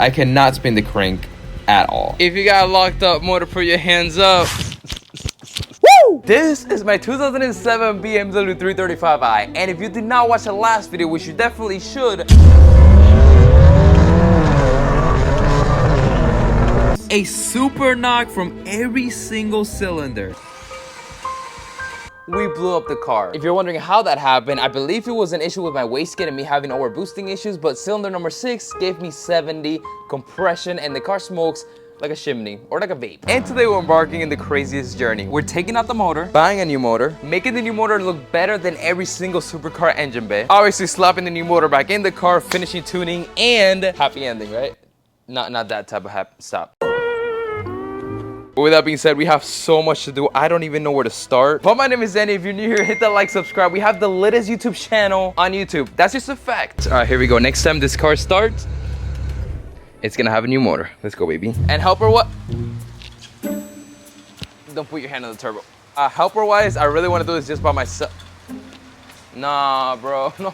I cannot spin the crank at all. If you got a locked up motor, put your hands up. Woo! This is my 2007 BMW 335i, and if you did not watch the last video, which you definitely should, a super knock from every single cylinder. We blew up the car. If you're wondering how that happened, I believe it was an issue with my wastegate and me having overboosting issues, but cylinder number 6 gave me 70 compression and the car smokes like a chimney or like a vape. And today we're embarking in the craziest journey. We're taking out the motor, buying a new motor, making the new motor look better than every single supercar engine bay, obviously slapping the new motor back in the car, finishing tuning, and happy ending, right? Not that type of happy stop. But with that being said, we have so much to do. I don't even know where to start. But my name is Danny. If you're new here, hit that like, subscribe. We have the latest YouTube channel on YouTube. That's just a fact. All right, here we go. Next time this car starts, it's gonna have a new motor. Let's go, baby. And helper what? Don't put your hand on the turbo. Helper wise, I really want to do this just by myself. Nah, bro, no.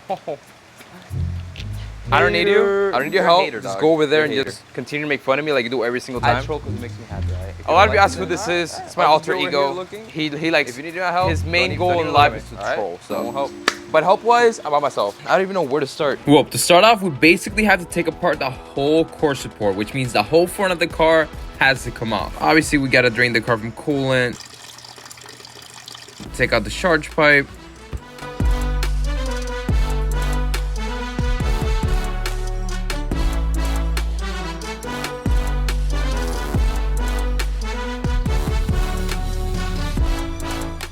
I don't need you. I don't need your help. Hater, just go over there and just continue to make fun of me like you do every single time. I troll because it makes me happy, right? A lot of you ask who this is. It's my alter ego. He likes. If you need your help, his main goal in life is to troll. So help. But help-wise, I'm by myself. I don't even know where to start. Well, to start off, we basically have to take apart the whole core support, which means the whole front of the car has to come off. Obviously, we gotta drain the car from coolant. Take out the charge pipe.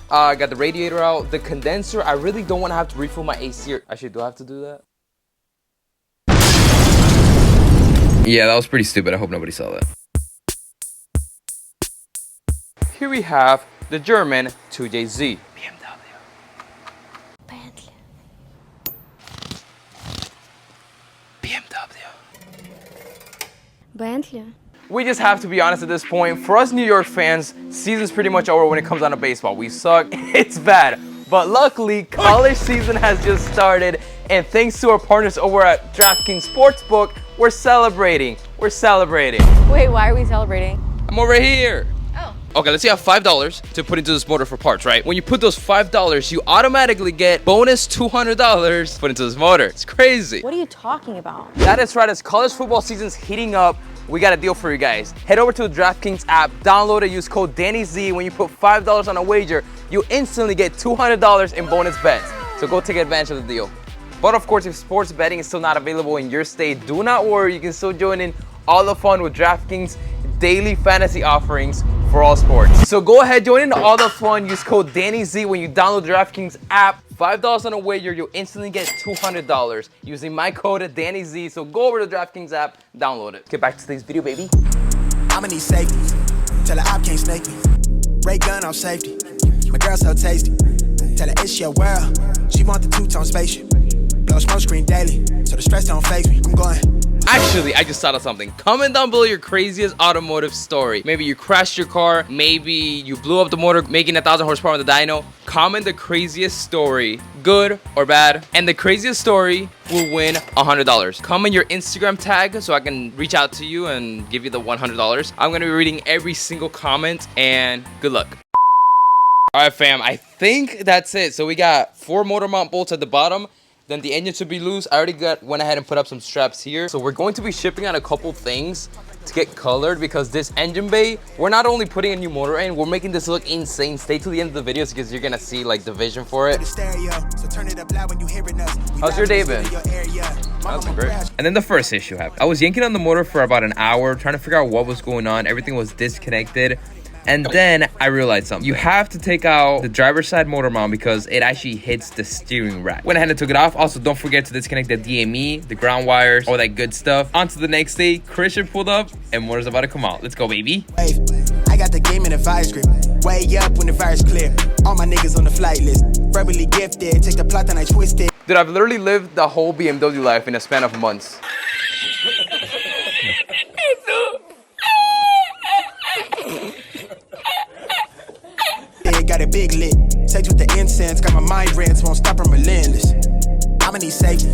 I got the radiator out, the condenser. I really don't want to have to refill my AC. Actually, do I have to do that? Yeah, that was pretty stupid. I hope nobody saw that. Here we have the German 2JZ. BMW. Bentley. BMW. Bentley. We just have to be honest at this point. For us New York fans, season's pretty much over when it comes down to baseball. We suck. It's bad. But luckily, college season has just started, and thanks to our partners over at DraftKings Sportsbook, we're celebrating. We're celebrating. Wait, why are we celebrating? I'm over here. Oh. Okay, let's say you have $5 to put into this motor for parts, right? When you put those $5, you automatically get bonus $200 to put into this motor. It's crazy. What are you talking about? That is right. As college football season's heating up, we got a deal for you guys. Head over to the DraftKings app, download it, use code DannyZ. When you put $5 on a wager, you instantly get $200 in bonus bets. So go take advantage of the deal. But of course, if sports betting is still not available in your state, do not worry. You can still join in all the fun with DraftKings daily fantasy offerings for all sports. So go ahead, join in all the fun. Use code DannyZ when you download the DraftKings app. $5 on a wager, you'll instantly get $200 using my code DannyZ. So go over to the DraftKings app, download it. Get back to today's video, baby. I'ma need safety. Tell her I can't snake me. Ray gun off safety. My girl so tasty. Tell her it's your world. She want the two-tone spaceship. Blow smoke screen daily, so the stress don't faze me. I'm going. Actually, I just thought of something. Comment down below your craziest automotive story. Maybe you crashed your car. Maybe you blew up the motor, making 1,000 horsepower with the dyno. Comment the craziest story, good or bad. And the craziest story will win $100. Comment your Instagram tag so I can reach out to you and give you the $100. I'm going to be reading every single comment, and good luck. All right, fam. I think that's it. So we got 4 motor mount bolts at the bottom. Then the engine should be loose. I already went ahead and put up some straps here. So we're going to be shipping out a couple things to get colored, because this engine bay, we're not only putting a new motor in, we're making this look insane. Stay till the end of the videos because you're gonna see like the vision for it. How's your day been? That's been great. And then the first issue happened. I was yanking on the motor for about an hour, trying to figure out what was going on. Everything was disconnected. And then I realized something. You have to take out the driver's side motor mount because it actually hits the steering rack. Went ahead and took it off. Also, don't forget to disconnect the DME, the ground wires, all that good stuff. On to the next day, Christian pulled up and motor's about to come out. Let's go, baby. I got the game in the vice grip. Way up when the fire's clear. All my niggas on the flight list. Verbally gifted. Take the plot and I twist it. Dude, I've literally lived the whole BMW life in a span of months. Got a big lit. Sex with the incense. Got my mind rents. Won't stop, I'm relentless. I'ma need safety.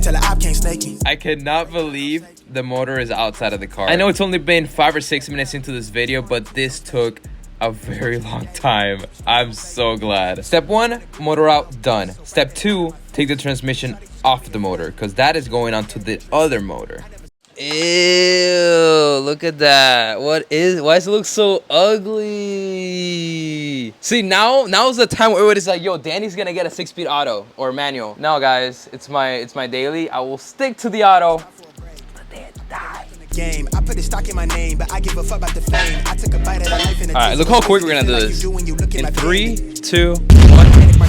Tell the op can't snake me. I cannot believe the motor is outside of the car. I know it's only been 5 or 6 minutes into this video, but this took a very long time. I'm so glad. Step 1, motor out, done. Step 2, take the transmission off the motor, because that is going onto the other motor. Ew, look at that. Why does it look so ugly? See, now's the time where everybody's like, yo, Danny's gonna get a 6-speed auto or manual. No, guys, it's my daily. I will stick to the auto. Game. I put a stock in my name, but I give a fuck about the fame. I took a bite of life in a All right, look how quick we're gonna do this. In 3, 2, 1.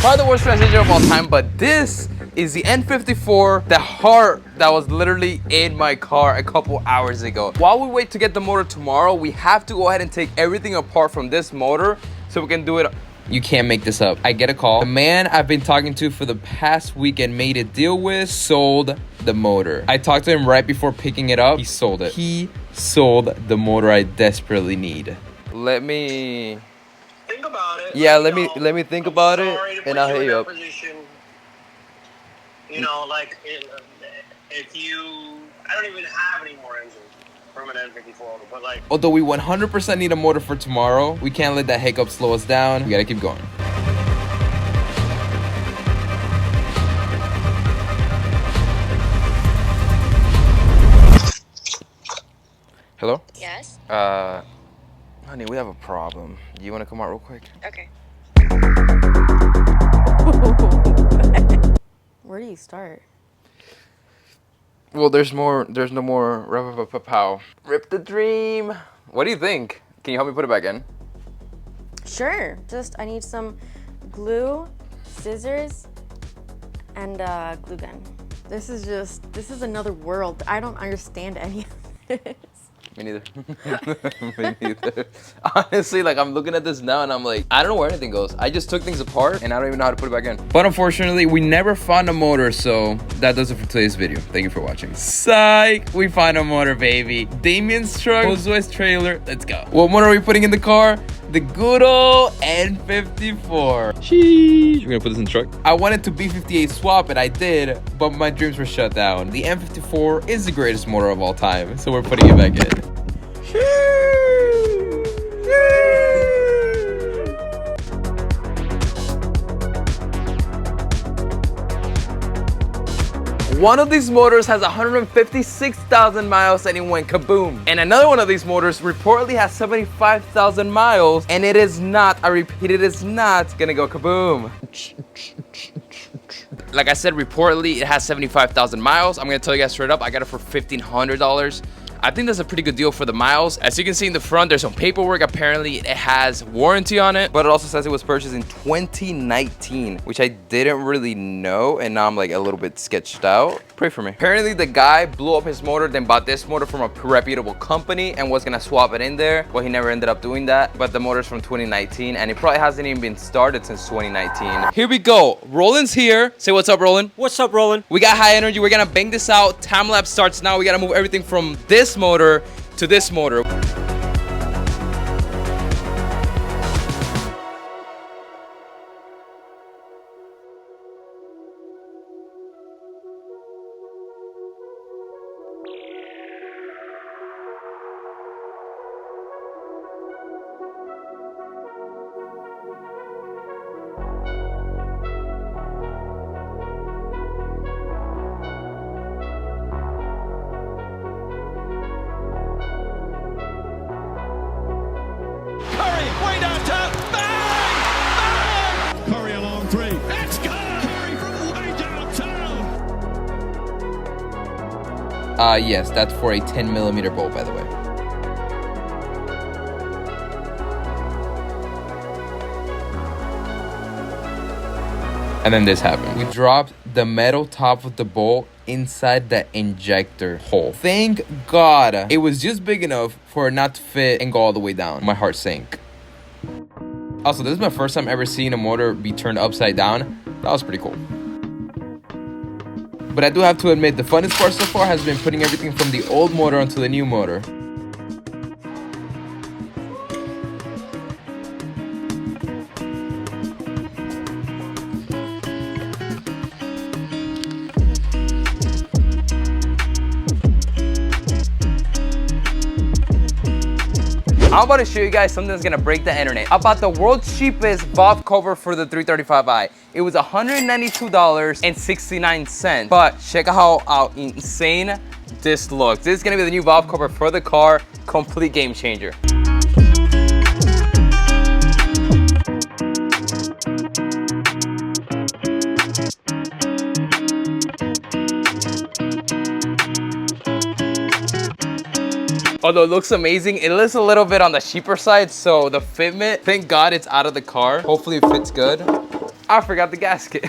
Probably the worst transition of all time, but this is the N54, the heart that was literally in my car a couple hours ago. While we wait to get the motor tomorrow, we have to go ahead and take everything apart from this motor so we can do it. You can't make this up. I get a call. The man I've been talking to for the past week and made a deal with sold the motor. I talked to him right before picking it up. He sold it. He sold the motor I desperately need. Let me think about it. Yeah, let me think about it, and I'll hit you up. You know, like if you, I don't even have any more engines from an N54, but like. Although we 100% need a motor for tomorrow, we can't let that hiccup slow us down. We gotta keep going. Hello? Yes? Honey, we have a problem. You wanna come out real quick? Okay. Where do you start? Well, there's no more pow. Rip the dream. What do you think? Can you help me put it back in? Sure. Just, I need some glue, scissors, and glue gun. This is another world. I don't understand any of this. Me neither. Me neither. Honestly, like, I'm looking at this now and I'm like, I don't know where anything goes. I just took things apart and I don't even know how to put it back in. But unfortunately, we never found a motor, so that does it for today's video. Thank you for watching. Psych! We found a motor, baby. Damien's truck, Josue's trailer. Let's go. What motor are we putting in the car? The good old N54. Sheesh. We're gonna put this in the truck. I wanted to B58 swap it, I did, but my dreams were shut down. The N54 is the greatest motor of all time, so we're putting it back in. One of these motors has 156,000 miles and it went kaboom. And another one of these motors reportedly has 75,000 miles and it is not, I repeat, it is not gonna go kaboom. Like I said, reportedly it has 75,000 miles. I'm gonna tell you guys straight up, I got it for $1,500. I think that's a pretty good deal for the miles. As you can see in the front, there's some paperwork. Apparently it has warranty on it, but it also says it was purchased in 2019, which I didn't really know, and now I'm like a little bit sketched out. Pray for me. Apparently the guy blew up his motor, then bought this motor from a reputable company and was gonna swap it in there. Well, he never ended up doing that, but the motor's from 2019 and it probably hasn't even been started since 2019. Here we go. Roland's here. Say what's up, Roland. What's up, Roland? We got high energy. We're gonna bang this out. Time lapse starts now. We gotta move everything from this motor to this motor. Way down top. Bang! Bang! Curry along 3. Let's go! Curry from way downtown. Yes, that's for a 10mm bolt, by the way. And then this happened. We dropped the metal top of the bolt inside the injector hole. Thank God it was just big enough for it not to fit and go all the way down. My heart sank. Also, this is my first time ever seeing a motor be turned upside down. That was pretty cool. But I do have to admit, the funnest part so far has been putting everything from the old motor onto the new motor. I'm about to show you guys something that's gonna break the internet. I bought the world's cheapest valve cover for the 335i. It was $192.69. But check out how insane this looks. This is gonna be the new valve cover for the car. Complete game changer. Although it looks amazing, it is a little bit on the cheaper side, so the fitment, thank God it's out of the car. Hopefully it fits good. I forgot the gasket.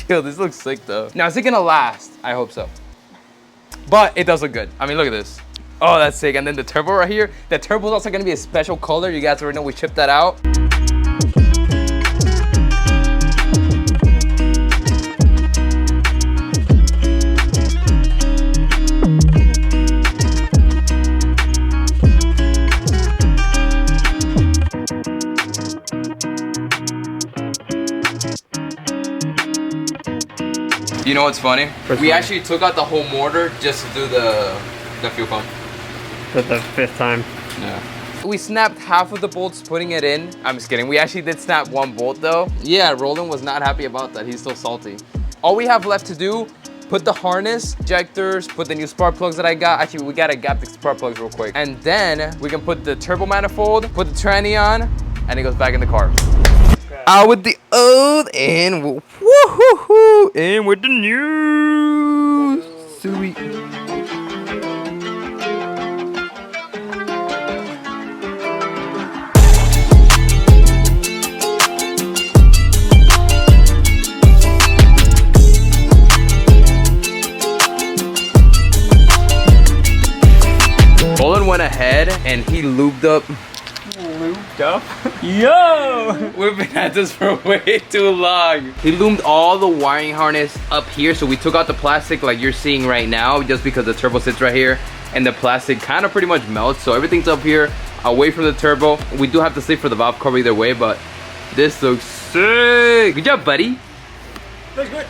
Yo, this looks sick though. Now, is it gonna last? I hope so. But it does look good. I mean, look at this. Oh, that's sick. And then the turbo right here. The turbo is also gonna be a special color. You guys already know we shipped that out. You know what's funny? We actually took out the whole motor just to do the fuel pump. For the 5th time. Yeah. We snapped half of the bolts putting it in. I'm just kidding. We actually did snap one bolt though. Yeah, Roland was not happy about that. He's still salty. All we have left to do, put the harness, injectors, put the new spark plugs that I got. Actually, we gotta gap the spark plugs real quick. And then we can put the turbo manifold, put the tranny on, and it goes back in the car. Out with the old and woo-hoo-hoo, and with the new sweet. Roland went ahead and he lubed up. Yo! We've been at this for way too long. He loomed all the wiring harness up here, so we took out the plastic like you're seeing right now, just because the turbo sits right here and the plastic kind of pretty much melts, so everything's up here away from the turbo. We do have to sleep for the valve cover either way, but this looks sick. Good job, buddy. Looks good.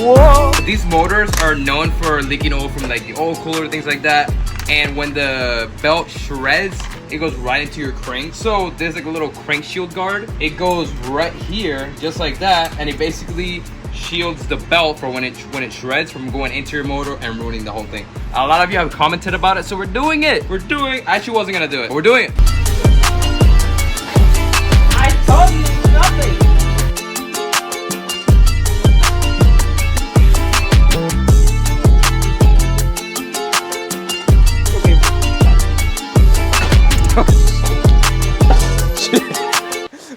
Whoa! These motors are known for leaking oil from like the oil cooler, things like that. And when the belt shreds, it goes right into your crank. So there's like a little crank shield guard. It goes right here, just like that, and it basically shields the belt for when it shreds from going into your motor and ruining the whole thing. A lot of you have commented about it, so we're doing it. I actually wasn't gonna do it, but we're doing it. I told you nothing.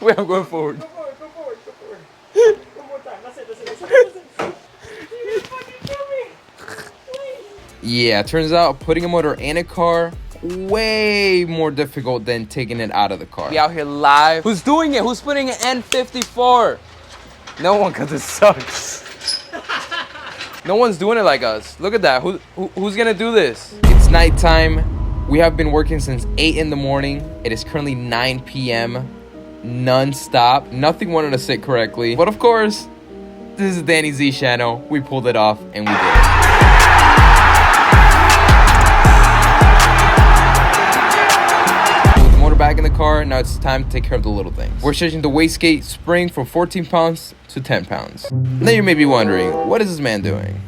Wait, I'm going forward. Go forward. One more time. That's it. You fucking kill me. Please. Yeah, turns out putting a motor in a car way more difficult than taking it out of the car. We out here live. Who's doing it? Who's putting an N54? No one, cause it sucks. No one's doing it like us. Look at that. Who's gonna do this? It's nighttime. We have been working since 8 in the morning. It is currently 9 p.m. non-stop. Nothing wanted to sit correctly. But of course, this is Danny Z channel. We pulled it off and we did it. With the motor back in the car, now it's time to take care of the little things. We're changing the wastegate spring from 14 pounds to 10 pounds. Now you may be wondering, what is this man doing?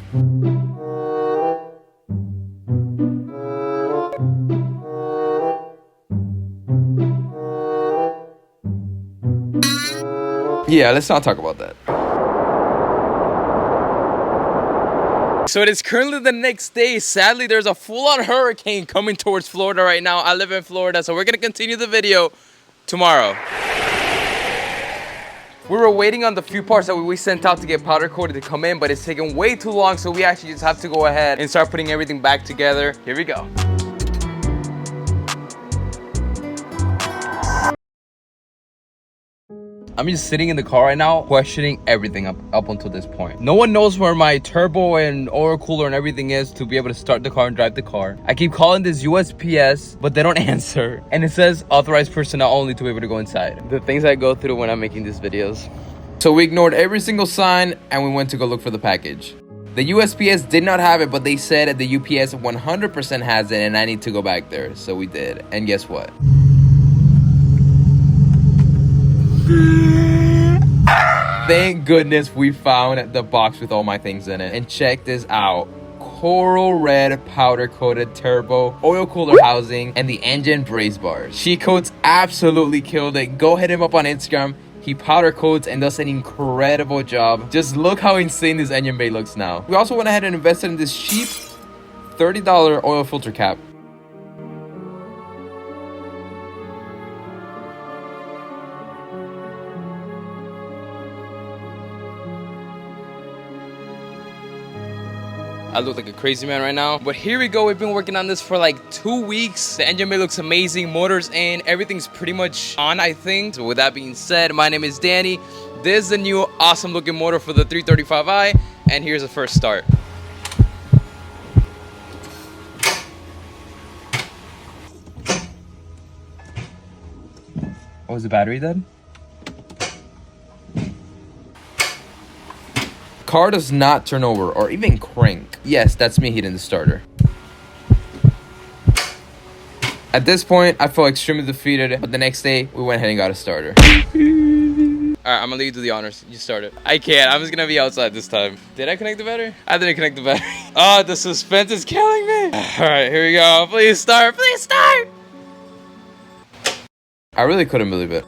Yeah, let's not talk about that. So it is currently the next day. Sadly, there's a full-on hurricane coming towards Florida right now. I live in Florida, so we're gonna continue the video tomorrow. We were waiting on the few parts that we sent out to get powder coated to come in, but it's taking way too long, so we actually just have to go ahead and start putting everything back together. Here we go. I'm just sitting in the car right now, questioning everything up until this point. No one knows where my turbo and oil cooler and everything is to be able to start the car and drive the car. I keep calling this USPS, but they don't answer. And it says authorized personnel only to be able to go inside. The things I go through when I'm making these videos. So we ignored every single sign and we went to go look for the package. The USPS did not have it, but they said the UPS 100% has it and I need to go back there. So we did. And guess what? Thank goodness we found the box with all my things in it. And check this out. Coral red powder coated turbo, oil cooler housing, and the engine brace bars. She coats absolutely killed it. Go hit him up on Instagram. He powder coats and does an incredible job. Just look how insane this engine bay looks now. We also went ahead and invested in this cheap $30 oil filter cap. I look like a crazy man right now, but here we go. We've been working on this for like 2 weeks. The engine bay looks amazing, motor's in, everything's pretty much on, I think. So with that being said, my name is Danny. This is the new awesome looking motor for the 335i, and here's the first start. Oh, is the battery dead? Car does not turn over or even crank. Yes, that's me hitting the starter. At this point, I felt extremely defeated, but the next day, we went ahead and got a starter. Alright, I'm gonna leave you to the honors. You start it. I can't, I'm just gonna be outside this time. Did I connect the battery? I didn't connect the battery. Oh, the suspense is killing me. Alright, here we go. Please start, please start. I really couldn't believe it.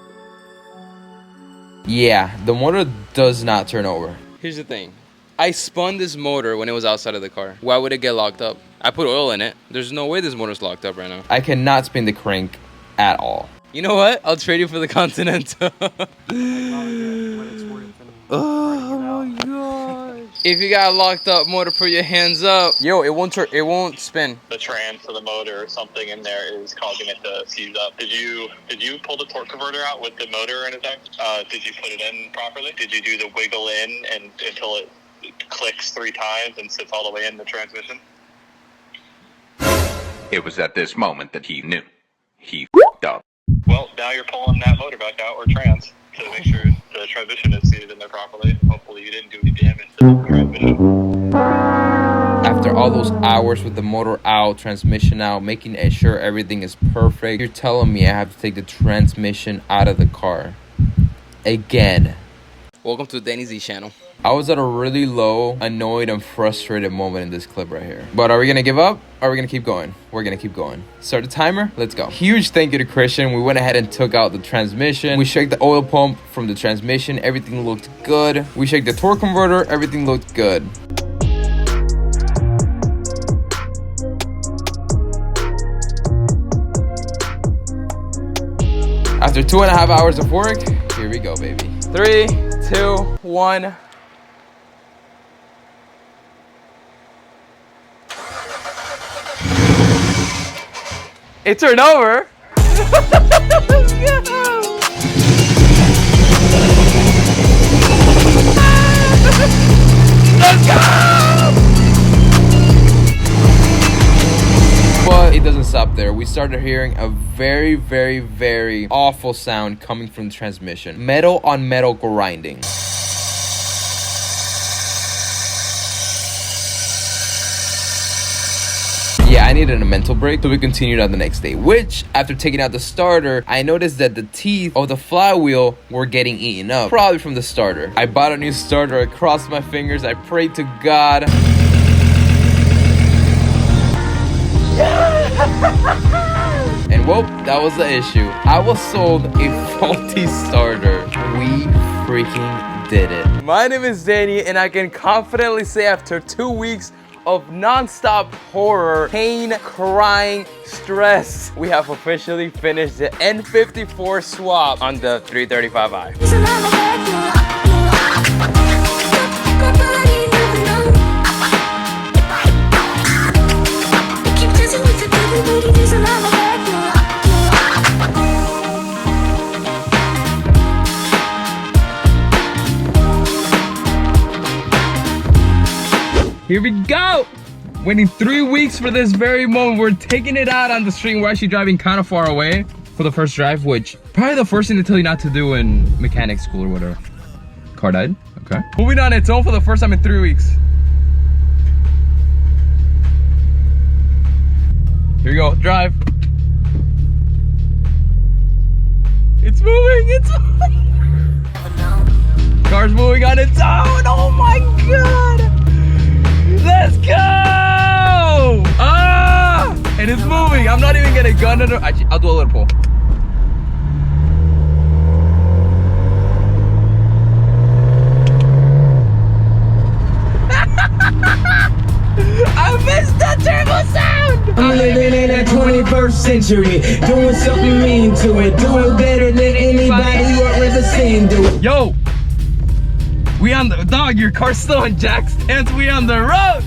Yeah, the motor does not turn over. Here's the thing. I spun this motor when it was outside of the car. Why would it get locked up? I put oil in it. There's no way this motor's locked up right now. I cannot spin the crank at all. You know what? I'll trade you for the Continental. Oh my gosh. If you got a locked up motor, put your hands up. Yo, it won't spin. The trans for the motor or something in there is causing it to fuse up. Did you pull the torque converter out with the motor or anything? Did you put it in properly? Did you do the wiggle in and until it clicks 3 times and sits all the way in the transmission? It was at this moment that he knew. He f***ed up. Well, now you're pulling that motor back out, or trans, to make sure the transmission is seated in there properly. Hopefully you didn't do any damage to the transmission. After all those hours with the motor out, transmission out, making sure everything is perfect, you're telling me I have to take the transmission out of the car. Again. Welcome to Danny Z channel. I was at a really low, annoyed, and frustrated moment in this clip right here. But are we gonna give up? Or are we gonna keep going? We're gonna keep going. Start the timer, let's go. Huge thank you to Christian. We went ahead and took out the transmission. We checked the oil pump from the transmission, everything looked good. We checked the torque converter, everything looked good. After 2.5 hours of work, here we go, baby. 3, 2, 1. It turned over. Let's go. Let's go. But it doesn't stop there. We started hearing a very, very, very awful sound coming from the transmission. Metal on metal grinding. Yeah, I needed a mental break, so we continued on the next day, which, after taking out the starter, I noticed that the teeth of the flywheel were getting eaten up, probably from the starter. I bought a new starter, I crossed my fingers, I prayed to God. And whoop, that was the issue. I was sold a faulty starter. We freaking did it. My name is Danny, and I can confidently say after 2 weeks of non-stop horror, pain, crying, stress, we have officially finished the N54 swap on the 335i. Here we go! Waiting 3 weeks for this very moment. We're taking it out on the street. We're actually driving kind of far away for the first drive, which probably the first thing they tell you not to do in mechanic school or whatever. Car died. Okay. Moving on its own for the first time in 3 weeks. Here you go. Drive. It's moving. It's moving. Car's moving on its own. Oh my god. Let's go. Ah! And it's moving. I'm not even gonna gun it. Actually, I'll do a little pull. I missed the turbo sound! I'm living in the 21st century, doing something mean to it, doing better than anybody you ever seen do it. Yo! We on the dog, your car's still in jack stance, we on the road!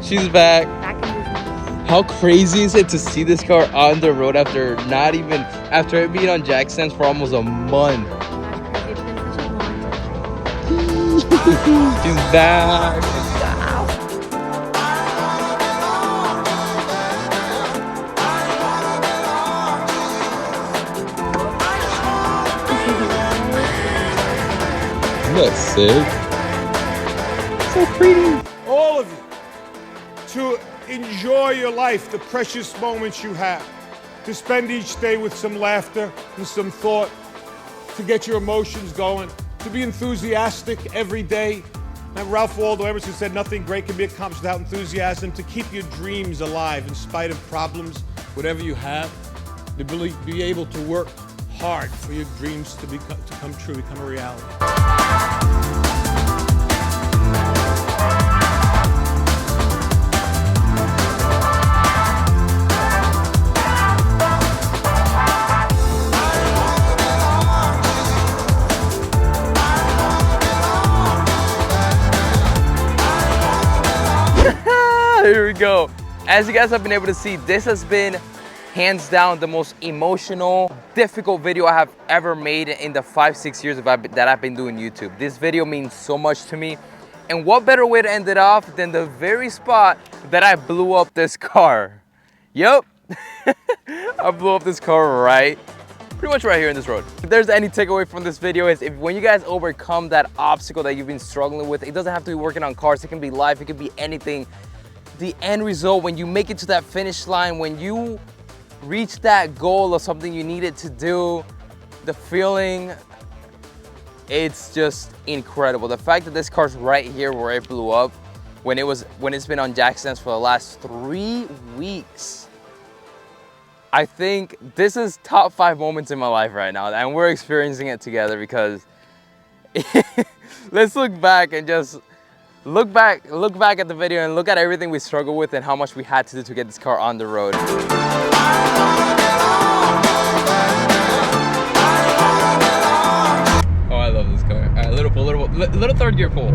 She's back. Back in business. How crazy is it to see this car on the road after after it being on jack stands for almost a month? It's been such a long time. She's back. Isn't that sick? So pretty. All of you, to enjoy your life, the precious moments you have, to spend each day with some laughter and some thought, to get your emotions going, to be enthusiastic every day. And Ralph Waldo Emerson said nothing great can be accomplished without enthusiasm, to keep your dreams alive in spite of problems, whatever you have, to be able to work hard for your dreams to come true, become a reality. Here we go. As you guys have been able to see, this has been hands down the most emotional, difficult video I have ever made in the 5-6 years that I've been doing YouTube. This video means so much to me. And what better way to end it off than the very spot that I blew up this car. Yep, I blew up this car pretty much right here in this road. If there's any takeaway from this video is when you guys overcome that obstacle that you've been struggling with, it doesn't have to be working on cars, it can be life, it can be anything. The end result, when you make it to that finish line, when you reach that goal of something you needed to do, the feeling, it's just incredible. The fact that this car's right here where it blew up, when it's been on jack stands for the last 3 weeks, I think this is top 5 moments in my life right now, and we're experiencing it together because let's look back and just look back at the video and look at everything we struggled with and how much we had to do to get this car on the road. Oh, I love this car. All right, little pull, little third gear pull.